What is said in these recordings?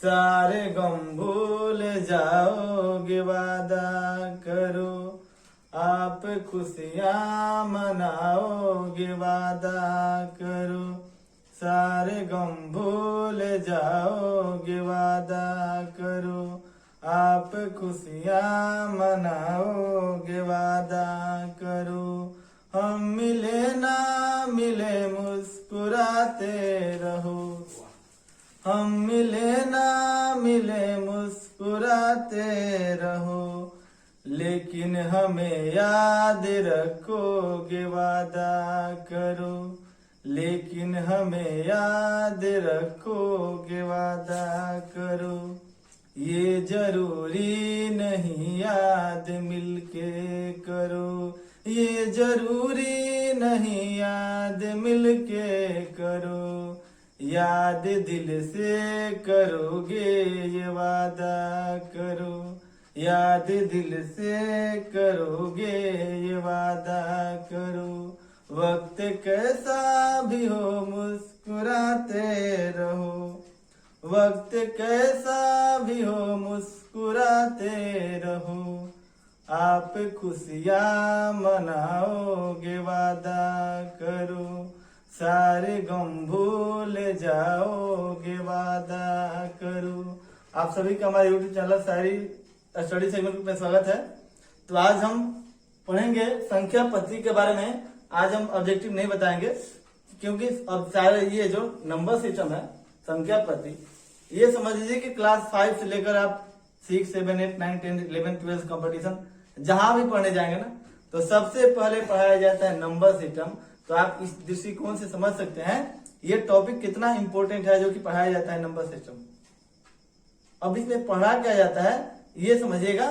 सारे गम भूल जाओगे वादा करो, आप खुशियाँ मनाओगे वादा करो, सारे गम भूल जाओगे वादा करो, आप खुशियाँ मनाओगे वादा करो। हम मिले ना मिले मुस्कुराते रहो, हम मिले ना मिले मुस्कुराते रहो, लेकिन हमें याद रखोगे वादा करो, लेकिन हमें याद रखोगे वादा करो। ये जरूरी नहीं याद मिलके करो, ये जरूरी नहीं याद मिलके करो, याद दिल से करोगे ये वादा करो, याद दिल से करोगे ये वादा करो। वक्त कैसा भी हो मुस्कुराते रहो, वक्त कैसा भी हो मुस्कुराते रहो, आप खुशियाँ मनाओगे वादा करो, सारे गम भूल जाओगे वादा करो। आप सभी का हमारे YouTube चैनल शायरी स्टडी सेगमेंट में स्वागत है। तो आज हम पढ़ेंगे संख्या पद्धति के बारे में। आज हम ऑब्जेक्टिव नहीं बताएंगे क्योंकि अब सारे ये जो नंबर सिस्टम है संख्या पद्धति, ये समझ लीजिए कि क्लास 5 से लेकर आप 6, 7, 8, 9, 10, 11, 12 कंपटीशन जहां भी पढ़ने जाएंगे ना, तो सबसे पहले पढ़ाया जाता है नंबर सिस्टम। तो आप इस दृष्टिकोण से समझ सकते हैं ये टॉपिक कितना इंपॉर्टेंट है जो कि पढ़ाया जाता है नंबर सिस्टम। अब इसमें पढ़ा क्या जाता है ये समझिएगा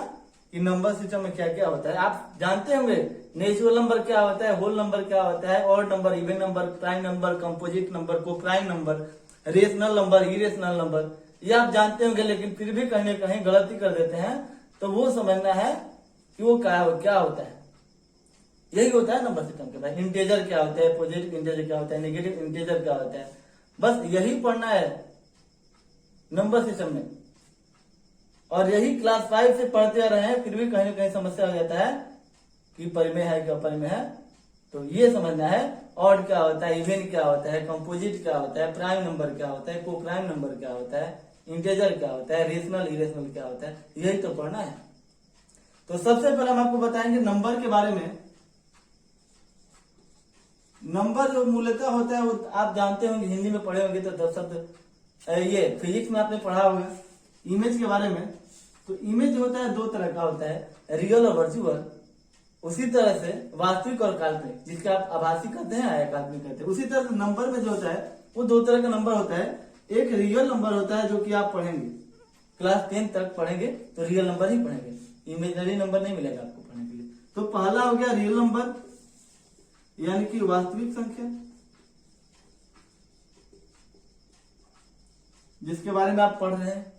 कि नंबर सिस्टम में क्या क्या होता है। आप जानते होंगे नेचुरल नंबर क्या होता है, होल नंबर क्या होता है, odd number, even number, prime number, composite number, coprime number, rational number, irrational number, ये आप जानते होंगे, लेकिन फिर भी कहीं ना कहीं गलती कर देते हैं। तो वो समझना है कि वो क्या होता है। यही होता है नंबर सिस्टम के बाद। इंटेजर क्या होता है, पॉजिटिव इंटेजर क्या होता है, नेगेटिव इंटेजर क्या होता है, बस यही पढ़ना है नंबर सिस्टम में। और यही क्लास 5 से पढ़ते आ रहे हैं, फिर भी कहीं ना कहीं समस्या हो जाता है कि परिमेय है कि अपरिमेय है। तो ये समझना है ऑड क्या होता है, इवन क्या होता है, कंपोजिट क्या होता है, प्राइम नंबर क्या होता है, को प्राइम नंबर क्या होता है, इंटेजर क्या होता है, रेशनल इरेशनल क्या होता है, यही तो पढ़ना है। तो सबसे पहले हम आपको बताएंगे नंबर के बारे में। नंबर जो मूलतः होता है वो आप जानते होंगे, हिंदी में पढ़े होंगे तो 10 शब्द। ये फिजिक्स में आपने पढ़ा होगा इमेज के बारे में। तो इमेज होता है दो तरह का होता है, रियल और वर्चुअल। उसी तरह से वास्तविक और काल्पनिक, जिसके आप आभासी कहते हैं या काल्पनिक कहते हैं। उसी तरह से नंबर में जो होता है वो दो तरह का नंबर होता है। एक रियल नंबर होता है जो कि आप पढ़ेंगे क्लास 10 तक पढ़ेंगे तो रियल नंबर ही पढ़ेंगे, इमेजनरी नंबर नहीं मिलेगा आपको पढ़ने के लिए। तो पहला हो गया रियल नंबर यानी कि वास्तविक संख्या, जिसके बारे में आप पढ़ रहे हैं,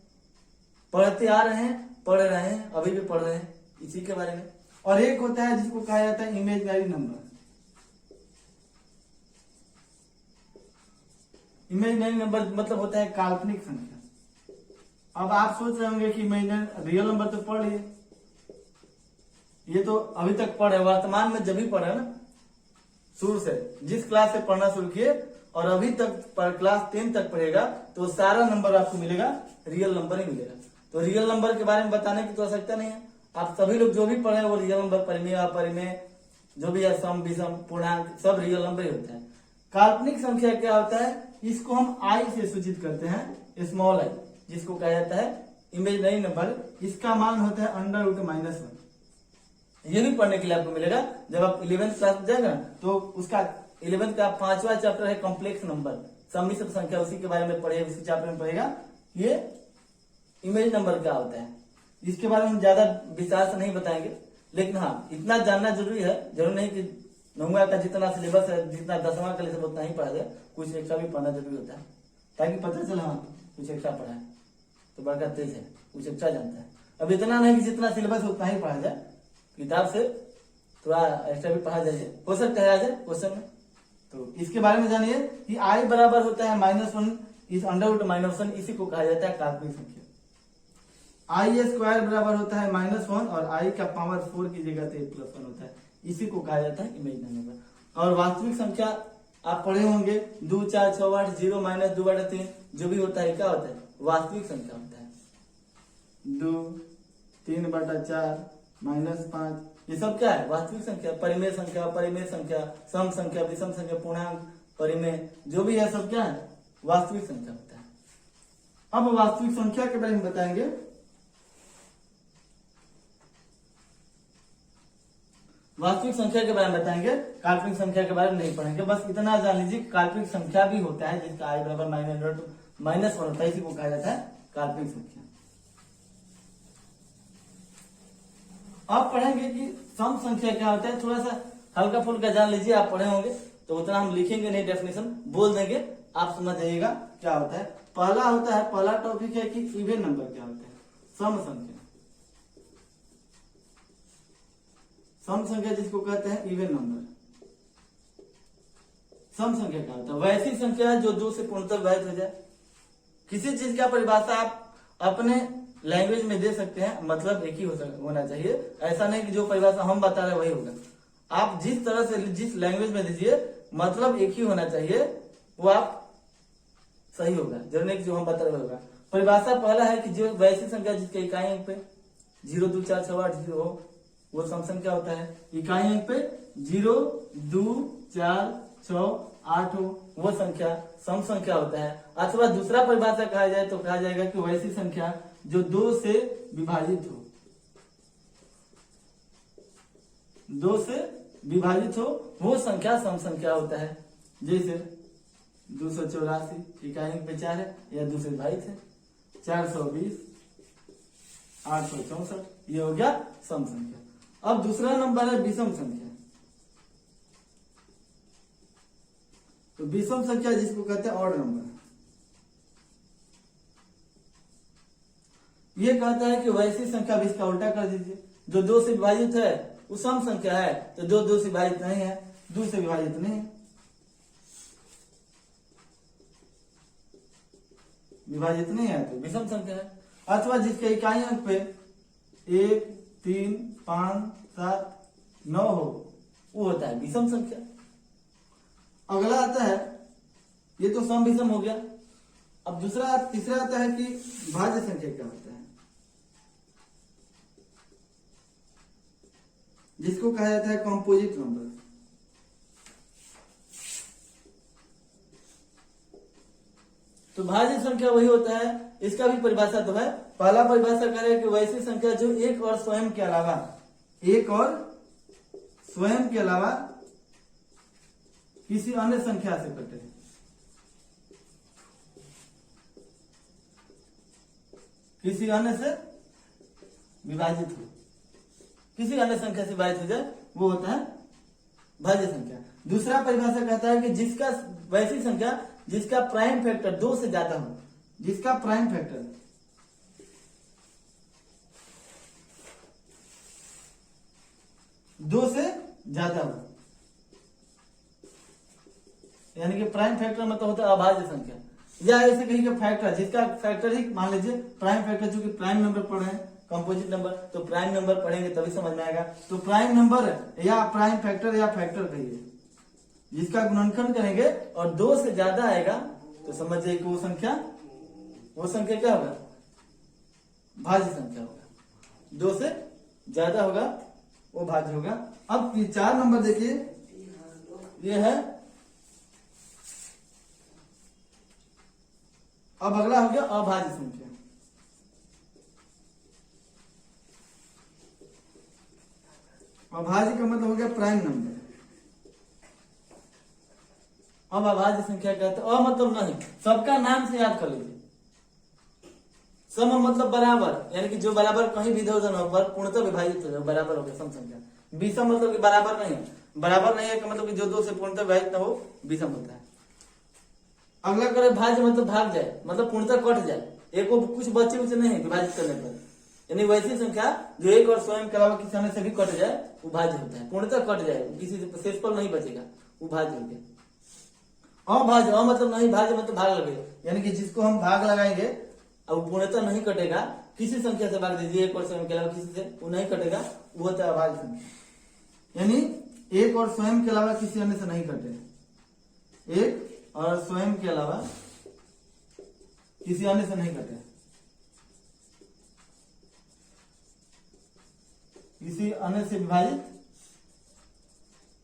पढ़ते आ रहे हैं, पढ़ रहे हैं, अभी भी पढ़ रहे हैं इसी के बारे में। और एक होता है जिसको कहा जाता है इमेजनरी नंबर। इमेजनरी नंबर मतलब होता है काल्पनिक संख्या। अब आप सोच रहे होंगे कि इमेजनरी रियल नंबर तो पढ़ लिए, ये तो अभी तक पढ़े, वर्तमान में जब भी पढ़े ना, शुरू से जिस क्लास से पढ़ना शुरू किए और अभी तक क्लास 10 तक पढ़ेगा तो सारा नंबर आपको मिलेगा रियल नंबर ही मिलेगा। तो रियल नंबर के बारे में बताने की तो आवश्यकता नहीं है, आप सभी लोग जो भी पढ़े वो रियल नंबर, परिमेय, अपरिमेय, जो भी है, सम, विषम, पूर्णांक, सब रियल नंबर ही होता है। काल्पनिक संख्या क्या होता है, इसको हम आई से सूचित करते हैं, स्मॉल आई, जिसको कहा जाता है इमेजनरी नंबर। इसका मान होता है √-1। ये भी पढ़ने के लिए आपको मिलेगा जब आप 11th क्लास में जाएगा तो उसका 11th का 5वां चैप्टर है कॉम्प्लेक्स नंबर, सम्मिश्र संख्या, उसी के बारे में पढ़ेगा, उसी चैप्टर में पढ़ेगा ये इमेज नंबर क्या होता है। इसके बारे में हम ज्यादा विस्तार से नहीं बताएंगे, लेकिन हाँ इतना जानना जरूरी है। जरूर नहीं कि 9वां का जितना सिलेबस है, जितना 10वां का सिलेबस उतना ही पढ़ा जाए, कुछ एक्स्ट्रा भी पढ़ना जरूरी होता है ताकि पता चले हाँ कुछ एक्स्ट्रा पढ़ा है तो बड़का तेज है, कुछ एक्स्ट्रा जानता है। अब इतना नहीं कि जितना सिलेबस उतना ही पढ़ा जाए, किताब से थोड़ा एक्स्ट्रा भी पढ़ा जाइए, हो सकता है आ जाए क्वेश्चन में। तो इसके बारे में जानिए कि आई बराबर होता है -1 इस अंडर रूट -1 इसी को कहा जाता है काल्पनिक संख्या। आई स्क्वायर बराबर होता है -1 और आई का पावर 4 की जगह पे +1 होता है, इसी को कहा जाता है इमेजिनरी नंबर। और वास्तविक संख्या आप पढ़े होंगे 2 4 6 8 0 -2/3 जो भी होता है क्या होता है वास्तविक संख्या होता है। 2 3/4 -5 ये सब क्या है वास्तविक संख्या। परिमेय संख्या, परिमेय संख्या, सम संख्या, विषम संख्या, पूर्णांक, परिमेय जो भी है सब क्या है वास्तविक संख्या होता है। अब वास्तविक संख्या के बारे में बताएंगे। वास्तविक संख्या के बारे में बताएंगे, काल्पनिक संख्या के बारे में नहीं पढ़ेंगे। बस इतना जान लीजिए काल्पनिक संख्या भी होता है जिसका आई बराबर -1 होता है, इसी को कहा जाता है काल्पनिक संख्या। आप पढ़ेंगे कि सम संख्या क्या होता है, थोड़ा सा हल्का फुल्का जान लीजिए, आप पढ़े होंगे तो उतना हम लिखेंगे नहीं, डेफिनेशन बोल देंगे, आप समझ जाइएगा क्या होता है। पहला होता है, पहला टॉपिक है कि इवन नंबर क्या होता है, सम संख्या। सम संख्या जिसको कहते हैं इवन नंबर। सम संख्या क्या होता है, वैसी संख्या जो 2 से पूर्णतः विभाजित हो जाए। किसी चीज का परिभाषा आप अपने लैंग्वेज में दे सकते हैं, मतलब एक ही होना चाहिए, ऐसा नहीं कि जो परिभाषा हम बता रहे वही होगा। आप जिस तरह से जिस लैंग्वेज में दीजिए मतलब एक ही होना चाहिए, वो आप सही होगा, जरूर नहीं कि जो हम बता रहे होगा। परिभाषा पहला है कि जो वैसी संख्या जिसके इकाई अंक पे 0 2 4 6 8 0 हो वो सम संख्या होता है। इकाई अंक पे 0 2 4 6 8 हो वो संख्या सम संख्या होता है। अथवा दूसरा परिभाषा कहा जाए तो कहा जाएगा कि वैसी संख्या जो 2 से विभाजित हो, 2 से विभाजित हो वो संख्या सम संख्या होता है। जैसे 284 इकाई अंक पे 4 है या 2 से विभाजित है, 420 864 ये हो गया सम संख्या। अब दूसरा नंबर है विषम संख्या। तो विषम संख्या जिसको कहते हैं ऑड नंबर, ये कहता है कि वैसी संख्या भी इसका उल्टा कर दीजिए, जो 2 से विभाजित है वो सम संख्या है, तो 2 से विभाजित नहीं है, 2 से विभाजित नहीं है, विभाजित नहीं है तो विषम संख्या है। अथवा जिसके इकाई अंक पे 1 3 5 7 9 हो वो होता है विषम संख्या। अगला आता है, ये तो सम विषम हो गया। अब तीसरा आता है कि भाज्य संख्या क्या होता है, जिसको कहा जाता है कॉम्पोजिट नंबर। तो भाज्य संख्या वही होता है, इसका भी परिभाषा तो है। पहला परिभाषा कह रहे हैं कि वैसी संख्या जो एक और स्वयं के अलावा किसी अन्य संख्या से कटे, किसी अन्य से विभाजित हो, किसी अन्य संख्या से विभाजित हो जाए वो होता है भाज्य संख्या। दूसरा परिभाषा कहता है कि जिसका वैसी संख्या जिसका प्राइम फैक्टर 2 से ज्यादा हो, जिसका प्राइम फैक्टर 2 से ज्यादा हो, यानी कि प्राइम फैक्टर मतलब होता है अभाज्य संख्या। या ऐसे कहीं का फैक्टर जिसका फैक्टर ही मान लीजिए प्राइम फैक्टर, चूंकि प्राइम नंबर पढ़ रहे हैं कंपोजिट नंबर, तो प्राइम नंबर पढ़ेंगे तभी समझ में आएगा। तो प्राइम नंबर या प्राइम फैक्टर या फैक्टर कहिए, जिसका गुणनखंड करेंगे और 2 से ज्यादा आएगा तो समझ जाइए कि वो संख्या क्या होगा भाज्य संख्या होगा। 2 से ज्यादा होगा वो भाज्य होगा। अब 4 नंबर देखिए, ये है, अब अगला हो गया अभाज्य संख्या। अभाज्य का मतलब हो गया प्राइम नंबर। अब अभाज्य संख्या कहते हैं, मतलब नहीं, सबका नाम से याद कर लीजिए। सम मतलब बराबर, यानी कि जो बराबर कहीं भी इधर उधर हो पर पूर्णतः विभाजित हो जाए, बराबर हो गया सम संख्या। विषम मतलब कि बराबर नहीं है, बराबर नहीं है कि मतलब कि जो 2 से पूर्णतः विभाजित न हो विषम होता है। अगला करे भाज्य मतलब भाग जाए, मतलब पूर्णतः कट जाए, एक को कुछ बचे उचे नहीं विभाजित करने पर, यानी वैसी संख्या जो एक और स्वयं के अलावा किसी अन्य से भी कट जाए वो भाज्य होता है। पूर्णतः कट जाए, किसी से शेषफल नहीं बचेगा, वो भाज्य हो गया। अभाज्य, अ मतलब नहीं, भाज्य मतलब भाग लगे, यानी कि जिसको हम भाग लगाएंगे अब पूर्णतः नहीं कटेगा, किसी संख्या से भाग दीजिए, 1 और स्वयं के अलावा किसी से, वो नहीं कटेगा, वो होता है अभाज्य संख्या। यानी एक और स्वयं के अलावा किसी अन्य से नहीं कटे, एक और स्वयं के अलावा किसी अन्य से नहीं कटे, किसी अन्य से विभाजित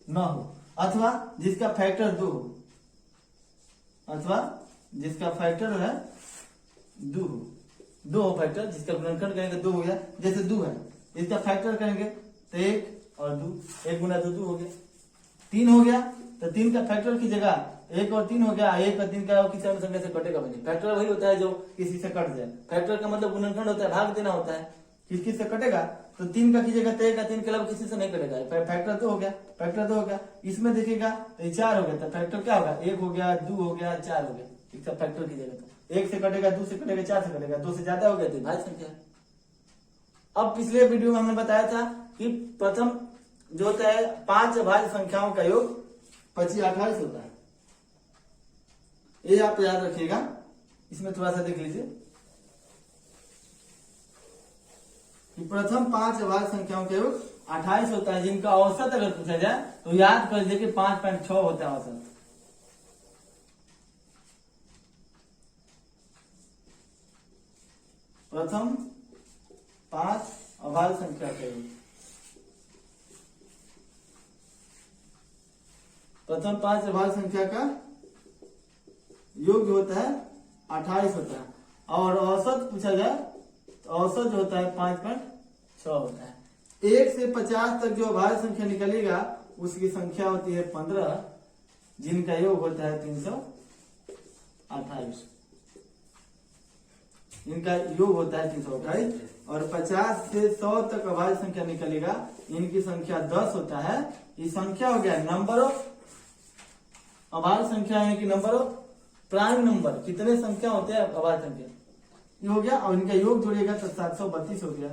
न हो, अथवा जिसका फैक्टर 2 हो, अथवा जिसका फैक्टर है 2 हो, 2 हो फैक्टर, जिसका गुणनखंड करेंगे 2 हो गया, जैसे 2 है, इसका फैक्टर करेंगे तो 1 और 2, 1 गुना 2 2 हो गया, 3 हो गया, तो 3 का फैक्टर की जगह 1 और 3 हो गया, 1 और 3 का किसी अन्य संख्या से कटेगा भी नहीं। फैक्टर वही होता है जो किसी से कट जाए, फैक्टर का मतलब गुणनखंड होता है, भाग देना होता है, किस से कटेगा, तो 3 का कीजिएगा तो 1 का 3 के अलावा किसी से नहीं कटेगा, फैक्टर 2 हो गया, फैक्टर 2 हो गया, इसमें देखिएगा तो ये 4 हो गया, तो फैक्टर क्या होगा, 1 हो गया, 2 हो गया, 4 हो गया, इसका फैक्टर कीजिएगा तो 1 से कटेगा, 2 से कटेगा, 4 से कटेगा, 2 से ज्यादा हो गया तो भाज्य संख्या है। अब पिछले वीडियो में हमने बताया था कि प्रथम जो होता है 5 अभाज्य संख्याओं का योग 25 28 होता है, ये आप याद रखिएगा। इसमें थोड़ा सा देख लीजिए कि प्रथम 5 अभाज्य संख्याओं का योग 28 होता है, जिनका औसत अगर पूछा जाए तो याद कर लीजिए कि 5.6 होता है औसत। प्रथम 5 अभाज्य संख्या का योग, प्रथम 5 अभाज्य संख्या का योग जो होता है 28 होता है, और औसत पूछा जाए तो औसत जो होता है 5.6 होता है। 1 से 50 तक जो अभाज्य संख्या निकलेगा उसकी संख्या होती है 15, जिनका योग होता है 328, इनका योग होता है 328। और 50 से 100 तक अभाज्य संख्या निकलेगा, इनकी संख्या 10 होता है। ये संख्या हो गया नंबर ऑफ अभाज्य संख्या, यानी कि नंबर ऑफ प्राइम नंबर, कितने संख्या होते हैं अभाज्य संख्या, ये हो गया। और इनका योग जोड़िएगा तो 732 हो गया,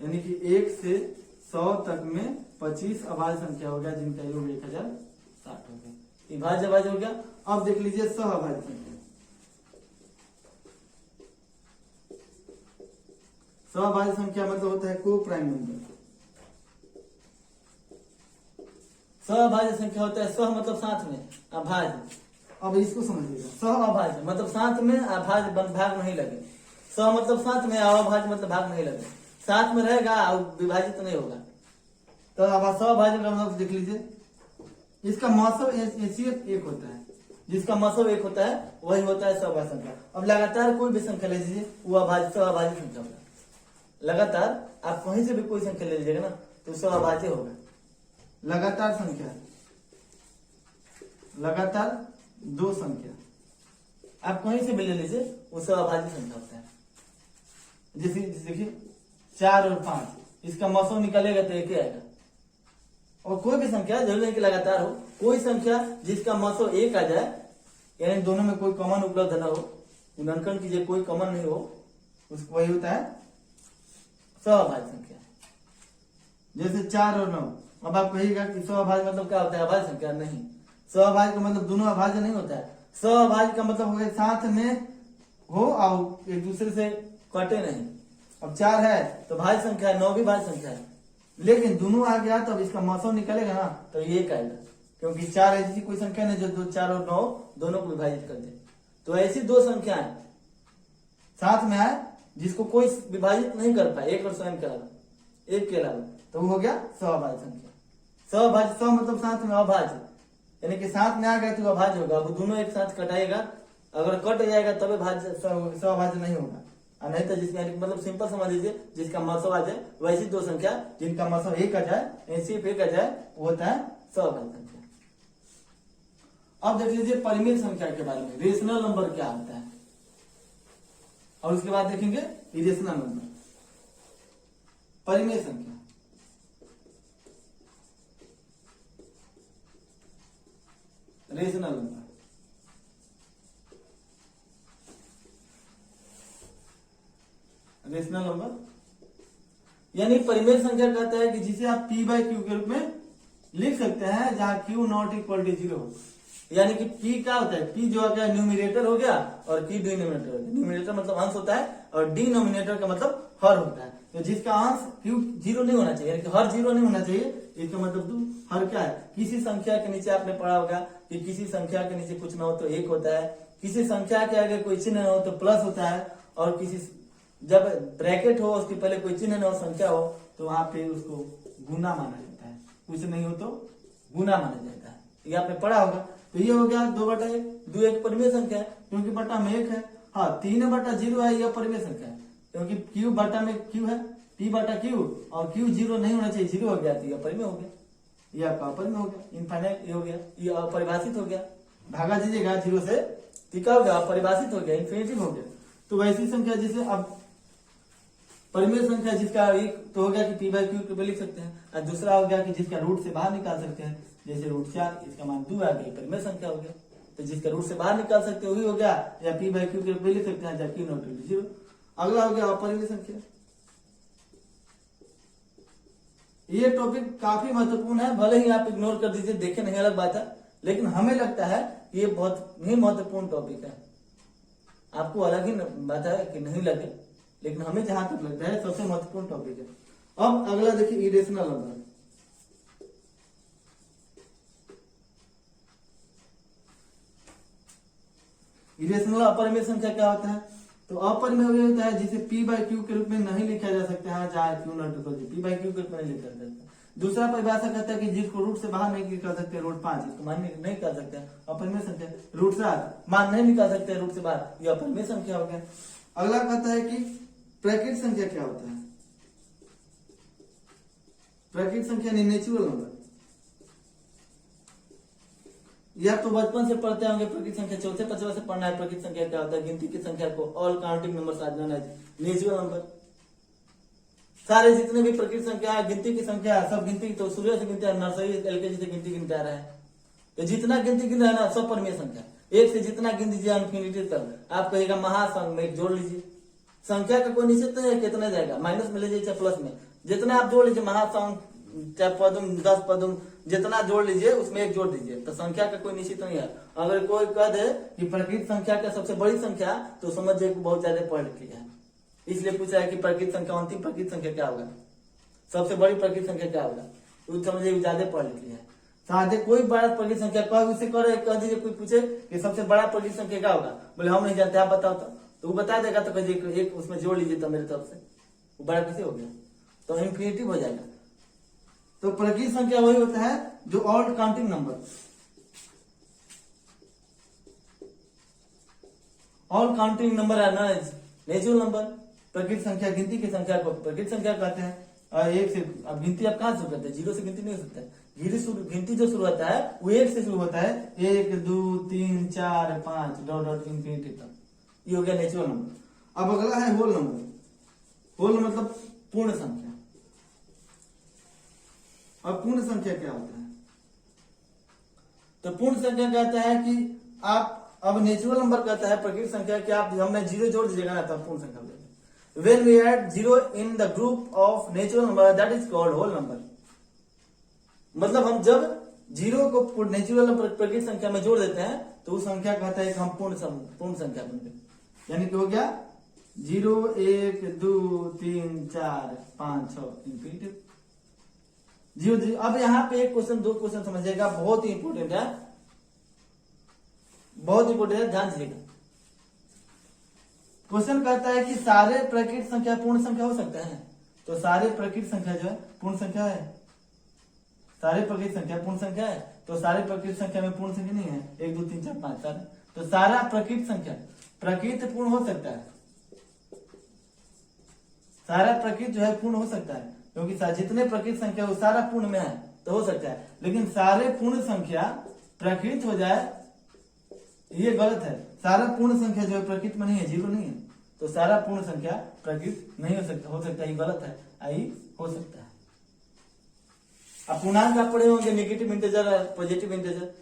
यानी कि 1 से 100 तक में 25 अभाज्य संख्या हो गया, जिनका योग 1060 हो गया, ये भाज्य अभाज्य हो गया। अब देख लीजिए सहअभाज्य संख्या, सहअभाज्य संख्या मतलब होता है को प्राइम नंबर, सहअभाज्य संख्या होता है, सह मतलब साथ में, अभाज्य, अब इसको समझिएगा, सहअभाज्य मतलब साथ में, अभाज्य भाग नहीं लगे, सह मतलब साथ में, अभाज्य मतलब भाग नहीं लगे, साथ में रहेगा और विभाजित नहीं होगा। तो अब सहअभाज्य का मतलब देख लीजिए, इसका मौसम हैसियत 1 होता है, जिसका मसब 1 होता है वही होता है सहअभाज्य संख्या। अब लगातार कोई भी संख्या ले लीजिए, वो अभाज्य सहअभाज्य संख्या होगा। लगातार आप कहीं से भी कोई संख्या ले लीजिएगा ना तो सहअभाज्य होगा। लगातार संख्या, लगातार 2 संख्या आप कहीं से भी ले लीजिए, वो सहअभाज्य संख्या होता है। जैसे देखिए 4 और 5, इसका मसो निकलेगा तो 1 ही आएगा। और कोई भी संख्या, जरूरी नहीं कि लगातार हो, कोई संख्या जिसका मसो 1 आ जाए, यानी दोनों में कोई कॉमन उपलब्ध न हो, गुणनखंड कीजिए कोई कॉमन नहीं हो, उसको वही होता है सहअभाज्य संख्या। जैसे 4 और 9, अब आप कहिएगा कि सहअभाज्य मतलब क्या होता है अभाज्य संख्या? नहीं, सहअभाज्य का मतलब दोनों अभाज्य नहीं होता है। सहअभाज्य का मतलब हो गया साथ में हो और एक दूसरे से कटे नहीं। अब 4 है तो भाज्य संख्या है, 9 भी भाज्य संख्या है, लेकिन दोनों आ गया तो अब इसका मौसम निकलेगा ना, तो ये आएगा, क्योंकि 4 ऐसी कोई संख्या नहीं जो 4 और 9 दोनों को विभाजित कर दे। तो ऐसी 2 संख्याएं साथ में आए जिसको कोई विभाजित नहीं कर पाए, 1 और स्वयं के अलावा, 1 के अलावा, तो वो हो गया सहअभाज्य संख्या। सहअभाज्य, सह मतलब साथ में, अभाज्य यानी कि साथ में आ गए तो अभाज्य होगा। अब दोनों एक साथ कटाएगा, अगर कट जाएगा तब भाज्य सहअभाज्य नहीं होगा, और नहीं तो जिसका मतलब सिंपल समझ लीजिए, जिसका मसो आ जाए वैसी 2 संख्या, जिनका मतलब 1 आ जाए, सिर्फ 1 आ जाए, वो होता है सहअभाज्य संख्या। अब देख लीजिए परिमेय संख्या के बारे में, रेशनल नंबर क्या होता है, और उसके बाद देखेंगे इरेशनल नंबर। परिमेय संख्या, रेशनल नंबर, रेशनल नंबर यानी परिमेय संख्या कहता है कि जिसे आप p/q के रूप में लिख सकते हैं, जहां q नॉट इक्वल टू 0 हो। यानी कि p क्या होता है, p जो है न्यूमिनेटर हो गया और q डिनोमिनेटर हो गया। न्यूमिनेटर मतलब अंश होता है और डिनोमिनेटर का मतलब हर होता है। तो जिसका अंश q जीरो नहीं होना चाहिए, यानी कि हर जीरो नहीं होना चाहिए, इसका मतलब हर क्या है, किसी संख्या के नीचे आपने पढ़ा होगा कि किसी संख्या के नीचे कुछ ना हो तो एक होता है, किसी संख्या के आगे कोई चिन्ह ना हो तो प्लस होता है, और किसी जब ब्रैकेट हो उसके पहले कोई चिन्ह ना हो, संख्या हो, तो वहां पे उसको गुना माना जाता है, कुछ नहीं हो तो गुना माना जाता है। ये आपने पढ़ा होगा। तो ये हो गया 2/1, 2 एक परिमेय संख्या है क्योंकि बटा में 1 है। हाँ 3/0 है, यह परिमेय संख्या है क्योंकि q बटा में q है, p बटा q, और q जीरो नहीं होना चाहिए, जीरो हो गया तो यह परिमेय हो गया, यह आपका अपरिमेय हो गया, इनफाइनाइट हो गया, ये अपरिभाषित हो गया, भागा दीजिएगा जीरो से, क्या हो गया, अपरिभाषित हो गया, इन्फिनिटिव हो गया। तो वैसी संख्या जिसे अब परिमेय संख्या जिसका एक तो हो गया कि p बाई क्यू पे लिख सकते हैं, और दूसरा हो गया कि जिसका रूट से बाहर निकाल सकते हैं, जैसे √4, इसका मान 2 आ गया, परिमेय संख्या हो गया। तो जिसका रूट से बाहर निकाल सकते हैं वही हो गया, या p बाई क्यू पे लिख सकते हैं, जबकि नॉट इक्वल टू 0। अगला हो गया अपरिमेय संख्या। ये टॉपिक काफी महत्वपूर्ण है, भले ही आप इग्नोर कर दीजिए, देखे नहीं अलग बात है, लेकिन हमें लगता है ये बहुत ही महत्वपूर्ण टॉपिक है। आपको अलग ही बात है कि नहीं लगे, लेकिन हमें जहां तक लगता है सबसे महत्वपूर्ण टॉपिक है। अब अगला देखिए इरेशनल नंबर। इरेशनल अपरिमेय संख्या क्या होता है, तो अपरिमेय होता है जिसे p बाई क्यू के रूप में नहीं लिखा जा सकता है, जहाँ Q not equal to p by Q के रूप में नहीं लिखा जा सकता। दूसरा परिभाषा कहता है कि जिसको रूट से बाहर नहीं निकाल सकते, √5 इसको मान नहीं निकाल सकते अपरिमेय संख्या। √7 मान नहीं निकाल सकते रूट से बाहर, ये अपरिमेय संख्या हो गया। अगला कहता है कि प्राकृत संख्या क्या होता है, प्राकृत संख्या नेचुरल नंबर। यह तो बचपन से पढ़ते होंगे, प्रकृत संख्या चौथे पांचवा से पढ़ना है। प्रकृत संख्या क्या होता है, गिनती की संख्या को all counting numbers are known as natural number. सारे जितने भी प्रकृत संख्या है, गिनती की संख्या है, सब गिनती तो सूर्य से गिनती है, नर्सरी एलकेजी से गिनती गिनते आ रहा है। तो जितना गिनती गिनता है ना, सब परिमेय संख्या, एक से जितना गिन दीजिए इनफिनिटी तक। आप कहेगा महासंख्य में जोड़ लीजिए, संख्या का कोई निश्चित नहीं है कितना जाएगा, माइनस में ले जाइए चाहे प्लस में, जितना आप जोड़ लीजिए महासंख्य, चाहे पदम 10 पदम जितना जोड़ लीजिए उसमें एक जोड़ दीजिए, तो संख्या का कोई निश्चित नहीं है। अगर कोई कह दे कि प्रकृत संख्या का सबसे बड़ी संख्या, तो समझिए बहुत ज्यादा पढ़ लिया है, इसलिए पूछा है कि प्रकृत संख्या, अंतिम प्रकृत संख्या क्या होगा, सबसे बड़ी प्रकृत संख्या क्या होगा, तो समझिए ज्यादा पढ़ लिया है। साथ कोई बड़ा प्रकृत संख्या कह दीजिए, कोई पूछे कि सबसे बड़ा प्रकृत संख्या क्या होगा, बोले हम नहीं जानते आप बताओ, तो वो बता देगा, तो कहिए एक उसमें जोड़ लीजिए तो मेरे तरफ से, वो बड़ा कैसे हो गया, तो इन्फिनिटिव हो जाएगा। तो प्रकृत संख्या वही होता है जो odd counting number, all counting number are known as natural number. प्रकृत संख्या, गिनती की संख्या को प्रकृत संख्या कहते हैं। और एक से, अब गिनती आप कहां से शुरू करते हैं, जीरो से गिनती नहीं हो सकता है। गिनती जो शुरू होता है वो एक से शुरू होता है, 1 2 3 4 5 डॉट डॉट इन्फिनिटी तक, ये हो गया नेचुरल नंबर। अब अगला है होल नंबर। होल मतलब पूर्ण संख्या। अब पूर्ण संख्या क्या होता है, तो पूर्ण संख्या कहता है कि आप, अब नेचुरल नंबर कहता है प्रकृत संख्या कि आप हमें जीरो जोड़ दीजिएगा ना, तब पूर्ण संख्या बनेगी। When we add zero in the group of natural number, that is called whole number. मतलब हम जब जीरो को नेचुरल नंबर प्रकृत संख्या में जोड़ देते हैं, तो उस संख्या कहता है कि हम पूर्ण संख्या बन गए। यानी कि हो गया 0 1 2 3 4 5 6 इन्फिनिटी 0। अब यहाँ पे एक क्वेश्चन, दो क्वेश्चन समझिएगा, बहुत ही इंपोर्टेंट है, बहुत इंपोर्टेंट है, ध्यान दीजिएगा। क्वेश्चन कहता है कि सारे प्रकृत संख्या पूर्ण संख्या हो सकता है, तो सारे प्रकृत संख्या जो है पूर्ण संख्या है, सारे प्रकृत संख्या पूर्ण संख्या है, तो सारे प्रकृत संख्या में पूर्ण संख्या नहीं है, 1 2 3 4 5 सारे, तो सारा प्रकृत संख्या प्रकृत पूर्ण हो सकता है, सारा प्रकृत जो है पूर्ण हो सकता है, क्योंकि जितने प्रकृत संख्या वो सारा पूर्ण में है, तो हो सकता है। लेकिन सारे पूर्ण संख्या प्रकृत हो जाए, ये गलत है। सारा पूर्ण संख्या जो है प्रकृत में नहीं है, जीरो नहीं है, तो सारा पूर्ण संख्या प्रकृत नहीं हो सकता, ये गलत है, आई हो सकता है। अब पूर्णांक आप पढ़े होंगे, नेगेटिव इंटीजर और पॉजिटिव इंटीजर,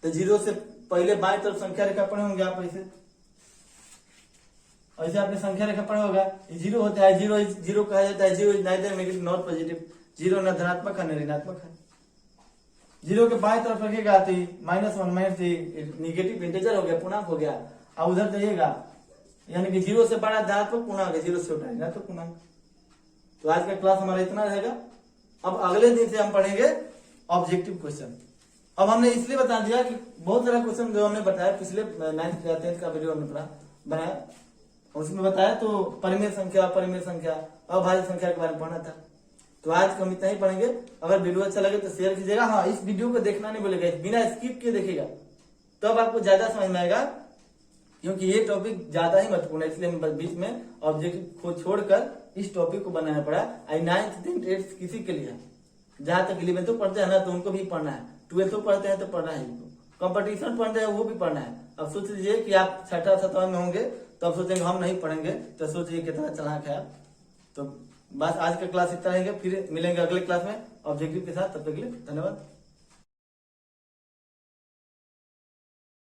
तो जीरो से पहले बाएं तरफ संख्या रेखा पढ़े होंगे आप, ऐसे आपने संख्या रेखा पढ़ा होगा, जीरो होता है, जीरो कहा जाता है, zero is neither negative not positive, zero न धनात्मक है न ऋणात्मक है। जीरो के बाएं तरफ रखेगा तो -1 -3 निगेटिव इंटीजर हो गया, पूर्णांक हो गया। अब उधर जाइएगा यानी कि जीरो से बड़ा धनात्मक पूर्णांक है, जीरो से छोटा ऋणात्मक पूर्णांक। तो आज का क्लास हमारा इतना रहेगा। अब अगले दिन से हम पढ़ेंगे ऑब्जेक्टिव क्वेश्चन। अब हमने इसलिए बता दिया कि बहुत सारा क्वेश्चन जो हमने बताया पिछले 9th या 10th का वीडियो हमने बनाया, उसमें बताया तो परिमेय संख्या, अभाज्य संख्या के बारे में पढ़ना था। तो आज हम इतना ही पढ़ेंगे। अगर वीडियो अच्छा लगे तो शेयर कीजिएगा। हाँ, इस वीडियो को देखना नहीं बोलेगा, बिना स्किप किए देखिएगा तब आपको ज्यादा समझ में आएगा, क्योंकि ये टॉपिक ज्यादा ही महत्वपूर्ण है। इसलिए हम बीच में ऑब्जेक्टिव को छोड़कर इस टॉपिक को बनाना पड़ा। 9th 10th 8th किसी के लिए, जहां तक 11th पढ़ते हैं ना तो उनको भी पढ़ना है, 12th पढ़ते हैं तो पढ़ना है, कंपटीशन पढ़ते हैं वो भी पढ़ना है। अब सोच लीजिए कि आप 6th 7th में होंगे तो अब सोचेंगे हम नहीं पढ़ेंगे, तो सोचिए कितना चालाक है आप। तो बस आज का क्लास इतना रहेगा, फिर मिलेंगे अगले क्लास में ऑब्जेक्टिव के साथ। तब तक के लिए धन्यवाद।